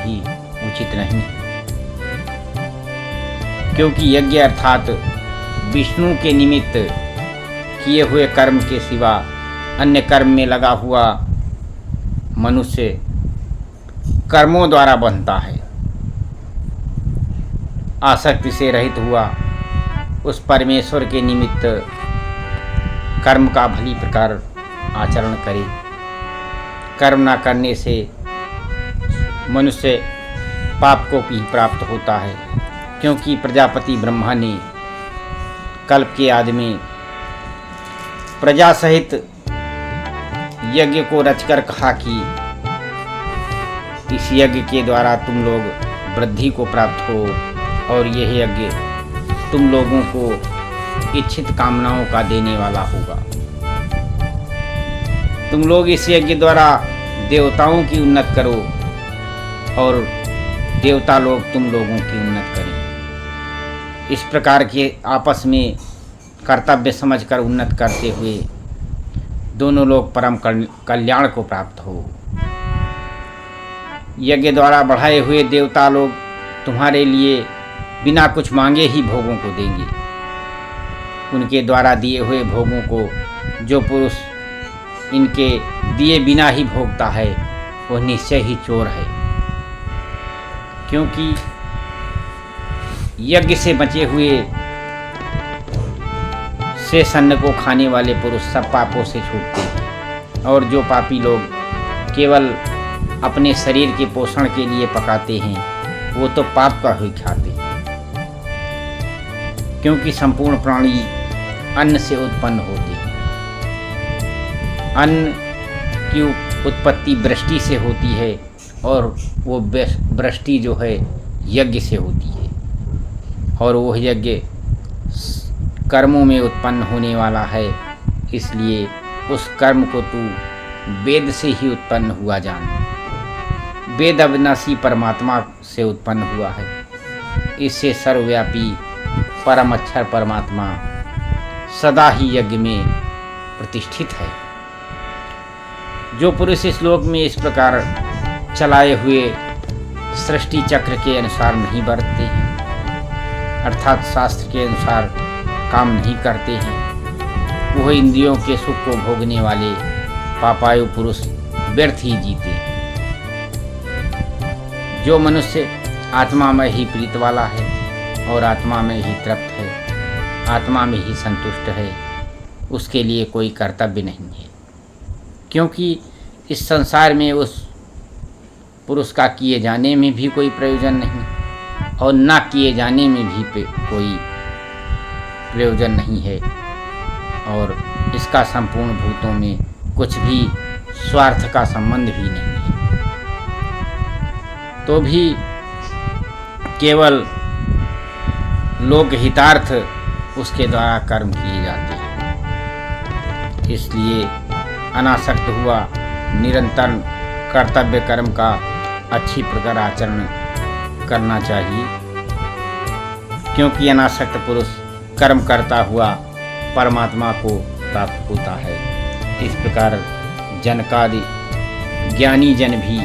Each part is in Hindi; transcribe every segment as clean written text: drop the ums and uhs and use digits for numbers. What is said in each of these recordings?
भी उचित नहीं है, क्योंकि यज्ञ अर्थात विष्णु के निमित्त किए हुए कर्म के सिवा अन्य कर्म में लगा हुआ मनुष्य कर्मों द्वारा बनता है। आसक्ति से रहित हुआ उस परमेश्वर के निमित्त कर्म का भली प्रकार आचरण करे। कर्म न करने से मनुष्य पाप को भी प्राप्त होता है, क्योंकि प्रजापति ब्रह्मा ने कल्प के आदि में प्रजा सहित यज्ञ को रचकर कहा कि इस यज्ञ के द्वारा तुम लोग वृद्धि को प्राप्त हो और यह यज्ञ तुम लोगों को इच्छित कामनाओं का देने वाला होगा। तुम लोग इस यज्ञ द्वारा देवताओं की उन्नत करो और देवता लोग तुम लोगों की उन्नत करें। इस प्रकार के आपस में कर्तव्य समझकर उन्नत करते हुए दोनों लोग परम कल्याण को प्राप्त हो। यज्ञ द्वारा बढ़ाए हुए देवता लोग तुम्हारे लिए बिना कुछ मांगे ही भोगों को देंगे। उनके द्वारा दिए हुए भोगों को जो पुरुष इनके दिए बिना ही भोगता है वह निश्चय ही चोर है, क्योंकि यज्ञ से बचे हुए शेष अन्न को खाने वाले पुरुष सब पापों से छूटते हैं, और जो पापी लोग केवल अपने शरीर के पोषण के लिए पकाते हैं वो तो पाप का ही खाते हैं, क्योंकि संपूर्ण प्राणी अन्न से उत्पन्न होते हैं। अन्न की उत्पत्ति वृष्टि से होती है और वो वृष्टि जो है यज्ञ से होती है, और वह यज्ञ कर्मों में उत्पन्न होने वाला है। इसलिए उस कर्म को तू वेद से ही उत्पन्न हुआ जान। वेद अविनाशी परमात्मा से उत्पन्न हुआ है। इससे सर्वव्यापी परम अक्षर परमात्मा सदा ही यज्ञ में प्रतिष्ठित है। जो पुरुष इस लोक में इस प्रकार चलाए हुए सृष्टि चक्र के अनुसार नहीं बरतते हैं, अर्थात शास्त्र के अनुसार काम नहीं करते हैं, वह इंद्रियों के सुख को भोगने वाले पापायु पुरुष व्यर्थ ही जीते हैं। जो मनुष्य आत्मा में ही प्रीत वाला है और आत्मा में ही तृप्त है, आत्मा में ही संतुष्ट है, उसके लिए कोई कर्तव्य नहीं है, क्योंकि इस संसार में उस पुरुष का किए जाने में भी कोई प्रयोजन नहीं और ना किए जाने में भी कोई प्रयोजन नहीं है, और इसका संपूर्ण भूतों में कुछ भी स्वार्थ का संबंध भी नहीं है। तो भी केवल लोक हितार्थ उसके द्वारा कर्म किए जाते हैं। इसलिए अनासक्त हुआ निरंतर कर्तव्य कर्म का अच्छी प्रकार आचरण करना चाहिए, क्योंकि अनासक्त पुरुष कर्म करता हुआ परमात्मा को प्राप्त होता है। इस प्रकार जनकादि ज्ञानी जन भी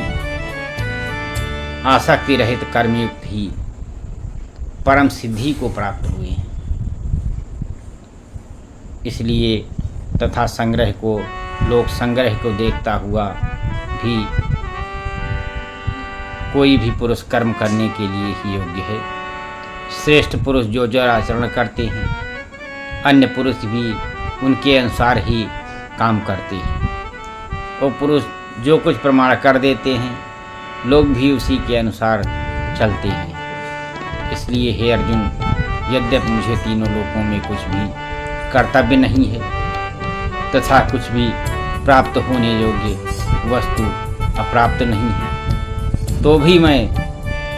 आसक्ति रहित कर्मयुक्त ही परम सिद्धि को प्राप्त हुए हैं। इसलिए तथा संग्रह को लोक संग्रह को देखता हुआ भी कोई भी पुरुष कर्म करने के लिए ही योग्य है। श्रेष्ठ पुरुष जो जो आचरण करते हैं, अन्य पुरुष भी उनके अनुसार ही काम करते हैं। वो पुरुष जो कुछ प्रमाण कर देते हैं, लोग भी उसी के अनुसार चलते हैं। इसलिए हे अर्जुन, यद्यपि मुझे तीनों लोकों में कुछ भी कर्तव्य नहीं है तथा कुछ भी प्राप्त होने योग्य वस्तु अप्राप्त नहीं है, तो भी मैं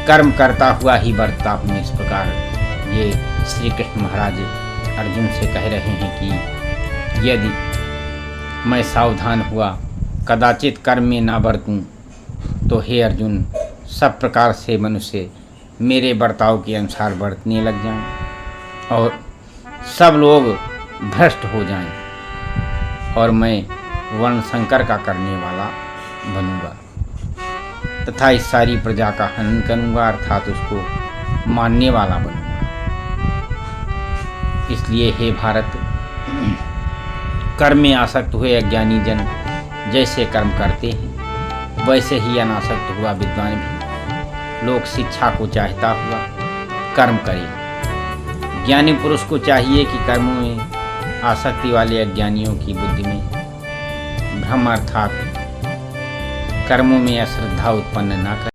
कर्म करता हुआ ही बरतता हूँ। इस प्रकार ये श्री कृष्ण महाराज अर्जुन से कह रहे हैं कि यदि मैं सावधान हुआ कदाचित कर्म में ना बरतूं तो हे अर्जुन, सब प्रकार से मनुष्य मेरे बर्ताव के अनुसार बरतने लग जाएं और सब लोग भ्रष्ट हो जाएं और मैं वर्ण संकर का करने वाला बनूंगा। तथा इस सारी प्रजा का हनन करूंगा, अर्थात उसको मानने वाला बनूंगा। इसलिए हे भारत, कर्म में आसक्त हुए अज्ञानी जन जैसे कर्म करते हैं, वैसे ही अनासक्त हुआ विद्वान भी लोक शिक्षा को चाहता हुआ कर्म करे। ज्ञानी पुरुष को चाहिए कि कर्मों में आसक्ति वाले अज्ञानियों की बुद्धि में भ्रम अर्थात कर्मों में अश्रद्धा उत्पन्न न करे।